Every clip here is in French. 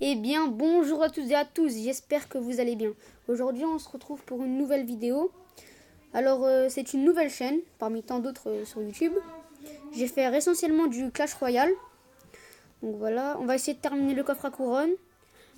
Eh bien, bonjour à toutes et à tous, j'espère que vous allez bien. Aujourd'hui, on se retrouve pour une nouvelle vidéo. Alors, c'est une nouvelle chaîne, parmi tant d'autres sur YouTube. J'ai fait essentiellement du Clash Royale. Donc voilà, on va essayer de terminer le coffre à couronne.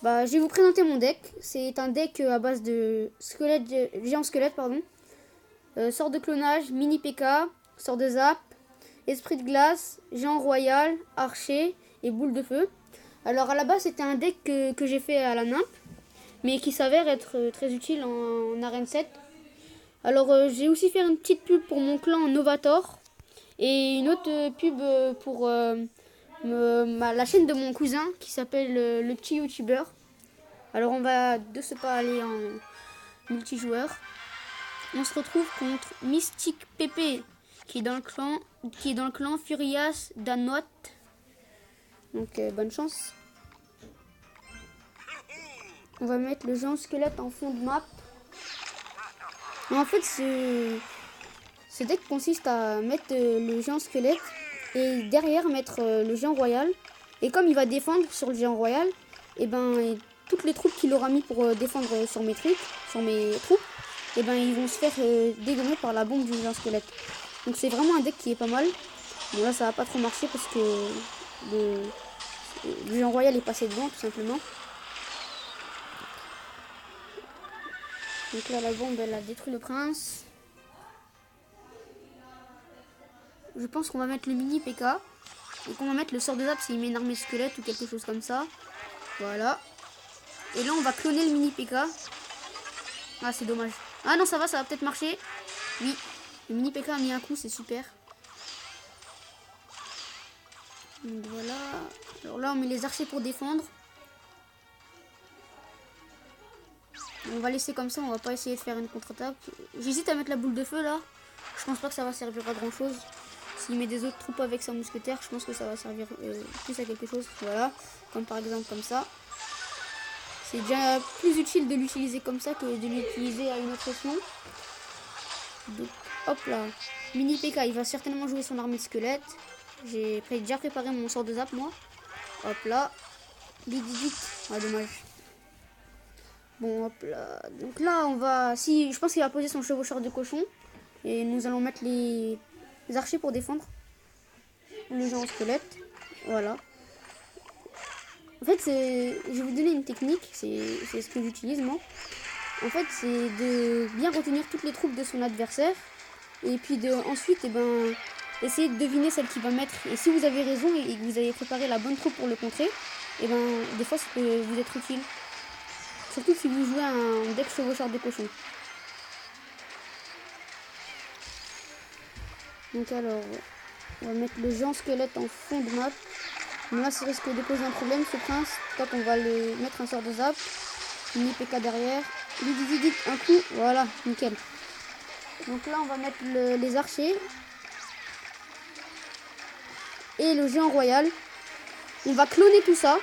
Je vais vous présenter mon deck. C'est un deck à base de géant squelette, sort de clonage, mini PK, sort de zap, esprit de glace, géant royal, archer et boule de feu. Alors à la base c'était un deck que j'ai fait à la nymphe, mais qui s'avère être très utile en arène 7. Alors j'ai aussi fait une petite pub pour mon clan Novator et une autre pub pour la chaîne de mon cousin qui s'appelle le petit youtubeur. Alors on va de ce pas aller en multijoueur. On se retrouve contre Mystic Pépé qui est dans le clan Furias Danot. Donc bonne chance. On va mettre le géant squelette en fond de map. En fait, ce deck consiste à mettre le géant squelette et derrière mettre le géant royal. Et comme il va défendre sur le géant royal, et toutes les troupes qu'il aura mis pour défendre sur mes troupes, ils vont se faire dégommer par la bombe du géant squelette. Donc c'est vraiment un deck qui est pas mal. Bon là ça va pas trop marcher parce que le géant royal est passé devant tout simplement. Donc là la bombe elle a détruit le prince. Je pense qu'on va mettre le mini PK. Et qu'on va mettre le sort de zap s'il met une armée squelette ou quelque chose comme ça. Voilà. Et là on va cloner le mini PK. Ah c'est dommage. Ah non ça va peut-être marcher. Oui. Le mini PK a mis un coup, c'est super. Donc voilà. Alors là on met les archers pour défendre. On va laisser comme ça, on va pas essayer de faire une contre-attaque. J'hésite à mettre la boule de feu là. Je pense pas que ça va servir à grand chose. S'il met des autres troupes avec sa mousquetaire, je pense que ça va servir plus à quelque chose. Voilà, comme par exemple comme ça. C'est déjà plus utile de l'utiliser comme ça que de l'utiliser à une autre option. Donc hop là. Mini PK, il va certainement jouer son armée de squelette. J'ai déjà préparé mon sort de zap moi. Hop là. Vite. Ah dommage. Bon hop là. Donc là on va. Je pense qu'il va poser son chevaucheur de cochon. Et nous allons mettre les archers pour défendre le géant squelette. Voilà. En fait, je vais vous donner une technique, c'est ce que j'utilise moi. En fait, c'est de bien retenir toutes les troupes de son adversaire. Et puis ensuite, essayer de deviner celle qu'il va mettre. Et si vous avez raison et que vous avez préparé la bonne troupe pour le contrer, des fois ça peut vous être utile. Surtout si vous jouez un deck chevaucheur de cochon. Donc alors, on va mettre le géant squelette en fond de map. Mais là, ça risque de poser un problème, ce prince. Donc on va le mettre un sort de zap. Mini PK derrière. Vite, un coup. Voilà, nickel. Donc là, on va mettre les archers. Et le géant royal. On va cloner tout ça.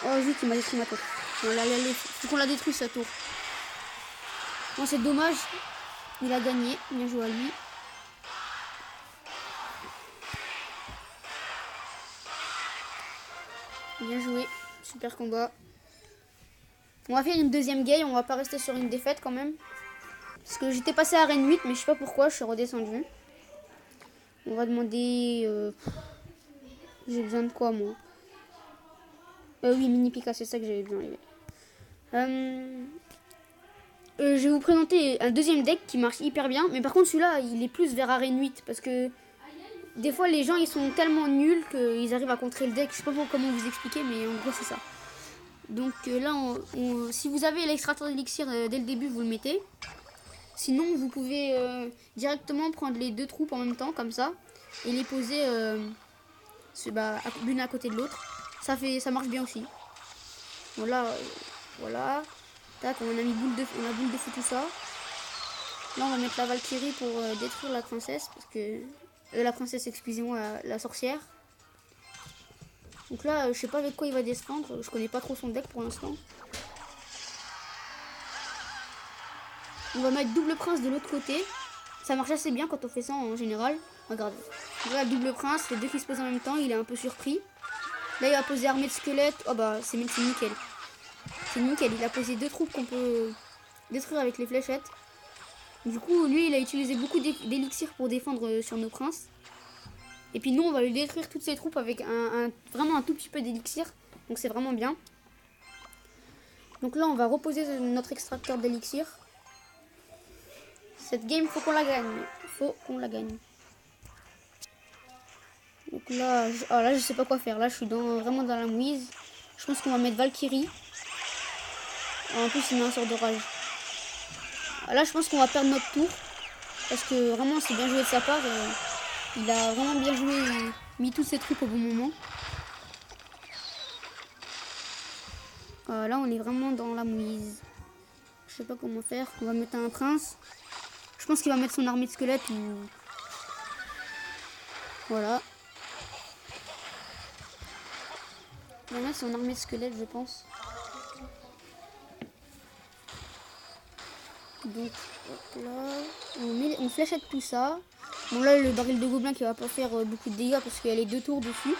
Oh zut, il m'a détruit ma tour. Voilà, faut qu'on la détruise sa tour. Bon, c'est dommage. Il a gagné. Bien joué à lui. Bien joué. Super combat. On va faire une deuxième game. On va pas rester sur une défaite quand même. Parce que j'étais passé à arène 8, mais je sais pas pourquoi. Je suis redescendu. On va demander... J'ai besoin de quoi, moi? Oui, mini Pika, c'est ça que j'avais besoin. Je vais vous présenter un deuxième deck qui marche hyper bien. Mais par contre, celui-là, il est plus vers arène 8. Parce que des fois, les gens, ils sont tellement nuls qu'ils arrivent à contrer le deck. Je sais pas comment vous expliquer, mais en gros, c'est ça. Donc là, si vous avez l'extracteur d'élixir dès le début, vous le mettez. Sinon, vous pouvez directement prendre les deux troupes en même temps, comme ça. Et les poser l'une à côté de l'autre. Ça marche bien aussi. Voilà. Tac, on a mis boule de feu, tout ça. Là, on va mettre la Valkyrie pour détruire la princesse. Parce que... la princesse, excusez-moi, la sorcière. Donc là, je sais pas avec quoi il va défendre. Je connais pas trop son deck pour l'instant. On va mettre double prince de l'autre côté. Ça marche assez bien quand on fait ça en général. Regardez. Voilà, double prince, les deux qui se posent en même temps, il est un peu surpris. Là, il va poser armée de squelettes. Oh bah, c'est nickel. C'est nickel, il a posé deux troupes qu'on peut détruire avec les fléchettes. Du coup, lui, il a utilisé beaucoup d'élixirs pour défendre sur nos princes. Et puis nous, on va lui détruire toutes ses troupes avec vraiment un tout petit peu d'élixir. Donc c'est vraiment bien. Donc là, on va reposer notre extracteur d'élixir. Cette game, faut qu'on la gagne. Faut qu'on la gagne. Donc là, là, je sais pas quoi faire. Là, je suis vraiment dans la mouise. Je pense qu'on va mettre Valkyrie. En plus, il met un sort de rage. Là, je pense qu'on va perdre notre tour. Parce que vraiment, c'est bien joué de sa part. Il a vraiment bien joué. Mis tous ses trucs au bon moment. Là, on est vraiment dans la mouise. Je sais pas comment faire. On va mettre un prince. Je pense qu'il va mettre son armée de squelettes. Voilà. Il va mettre son armée de squelettes, je pense. Donc, hop là. On fléchette tout ça. Bon, là, le baril de gobelin qui va pas faire beaucoup de dégâts parce qu'il y a les deux tours dessus.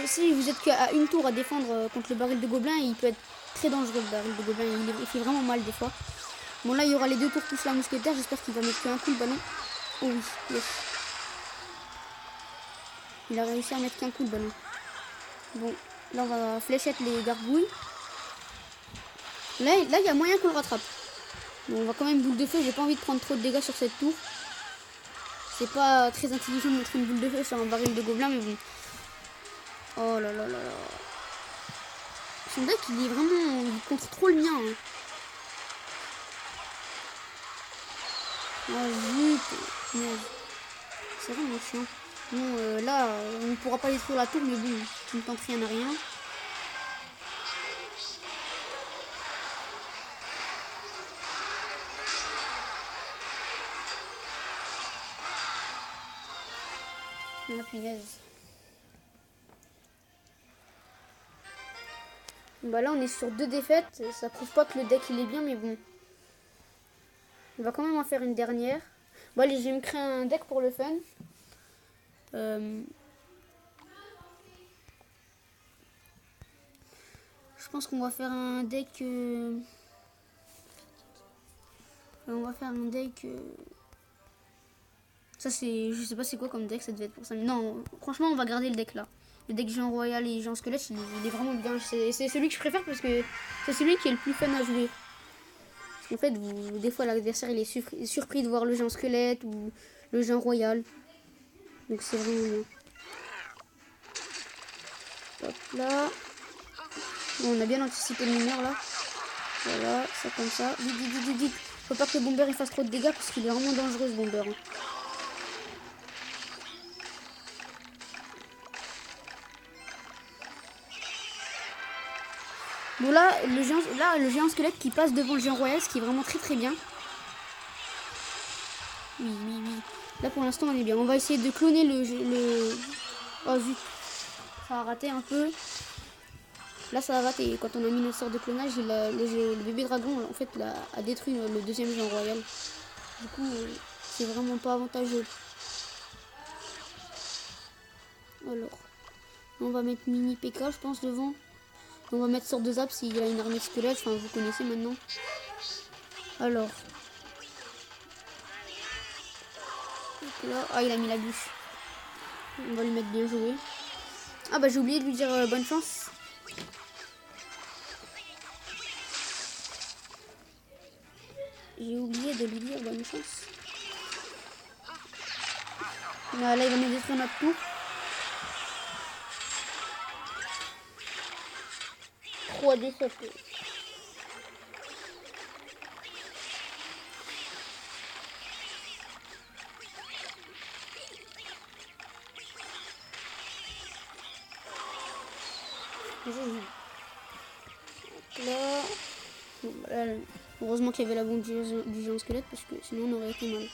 Si vous êtes qu'à une tour à défendre contre le baril de gobelin, il peut être très dangereux, le baril de gobelin. Il fait vraiment mal des fois. Bon, là, il y aura les deux tours tous la mousquetaire. J'espère qu'il va mettre qu'un coup le ballon. Oh oui, yes. Il a réussi à mettre qu'un coup le ballon. Bon, là, on va fléchette les gargouilles. Là, il y a moyen qu'on le rattrape. Bon, on va quand même boule de feu. J'ai pas envie de prendre trop de dégâts sur cette tour. C'est pas très intelligent de mettre une boule de feu sur un baril de gobelin, mais bon. Oh là là là là. Son deck, il est vraiment... Il contre trop le mien. Hein. Oh zut. C'est vraiment chiant. Bon, là, on ne pourra pas détruire la tour, mais bon, tu ne tentes rien à rien. La punaise. Bah là, on est sur 2 défaites. Ça prouve pas que le deck, il est bien, mais bon. On va quand même en faire une dernière. Bon, allez, je vais me créer un deck pour le fun. Je pense qu'on va faire un deck... On va faire un deck... Ça, c'est... Je sais pas c'est quoi comme deck, ça devait être pour ça. Mais non, franchement, on va garder le deck là. Le deck géant royal et géant squelette, il est vraiment bien. C'est celui que je préfère parce que c'est celui qui est le plus fun à jouer. Parce qu'en fait, des fois, l'adversaire, il est surpris de voir le géant squelette ou le géant royal. Donc, c'est vraiment bien. Hop là. Bon, on a bien anticipé le mineur là. Voilà, ça comme ça. Vite. Faut pas que le bomber il fasse trop de dégâts parce qu'il est vraiment dangereux ce bomber. Hein. Bon là, le géant squelette qui passe devant le géant royal, ce qui est vraiment très bien. Oui. Là pour l'instant on est bien. On va essayer de cloner le... Oh zut. Ça a raté un peu. Là ça a raté. Quand on a mis notre sort de clonage, le bébé dragon en fait a détruit le deuxième géant royal. Du coup, c'est vraiment pas avantageux. Alors, on va mettre mini PK je pense devant. On va mettre sort de zap s'il a une armée de squelettes. Enfin, vous connaissez maintenant. Alors. Là. Ah, il a mis la bûche. On va lui mettre bien joué. Ah bah j'ai oublié de lui dire bonne chance. J'ai oublié de lui dire bonne chance. Là, il va nous détruire notre tour. 3 défaites. Là. Bon, là, heureusement qu'il y avait la bombe du géant squelette parce que sinon on aurait été mal.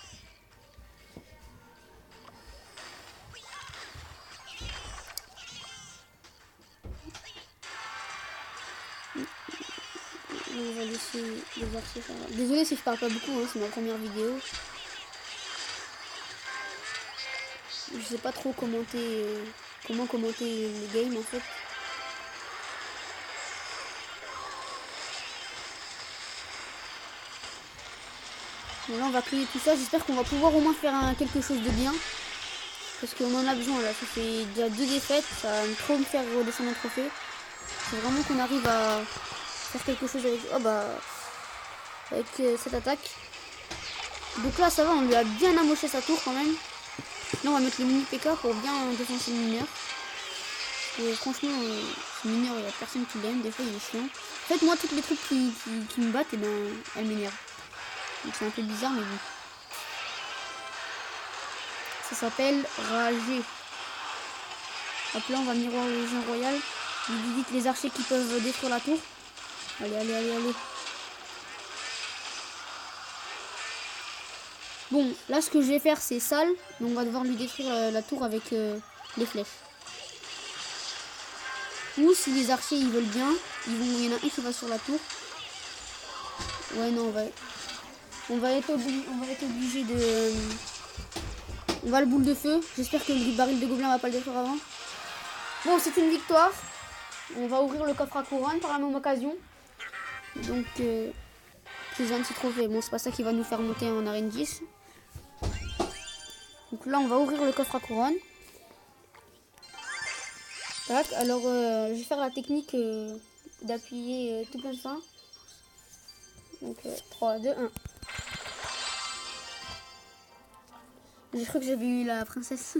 On va laisser les voir si ça va. Désolé si je parle pas beaucoup, hein, c'est ma première vidéo. Je sais pas trop comment commenter le game en fait. Et là on va cleaner tout ça, j'espère qu'on va pouvoir au moins faire quelque chose de bien. Parce qu'on en a besoin là, ça fait déjà 2 défaites, ça va trop me faire redescendre un trophée. C'est vraiment qu'on arrive à faire quelque chose avec, avec cette attaque. Donc là ça va, on lui a bien amoché sa tour quand même. Là on va mettre le mini PK pour bien défoncer le mineur. Et franchement, ce mineur, il n'y a personne qui l'aime, des fois il est chiant. En fait moi toutes les troupes qui me battent, et ben, elles m'énervent. Donc c'est un peu bizarre mais bon. Ça s'appelle rager. Hop là on va miroir le Légion Royale. Il dit que les archers qui peuvent détruire la tour. Allez, allez, allez, allez. Bon, là ce que je vais faire c'est sale. Donc on va devoir lui détruire la tour avec les flèches. Ou si les archers ils veulent bien, il y en a un qui va sur la tour. Ouais non on va être obligé de... On va le boule de feu. J'espère que le baril de gobelin va pas le détruire avant. Bon c'est une victoire. On va ouvrir le coffre à couronne par la même occasion. Donc plus un petit trophée. Bon c'est pas ça qui va nous faire monter en arène 10. Donc là on va ouvrir le coffre à couronne. Tac, alors je vais faire la technique d'appuyer tout plein de fin. Donc 3, 2, 1. J'ai cru que j'avais eu la princesse.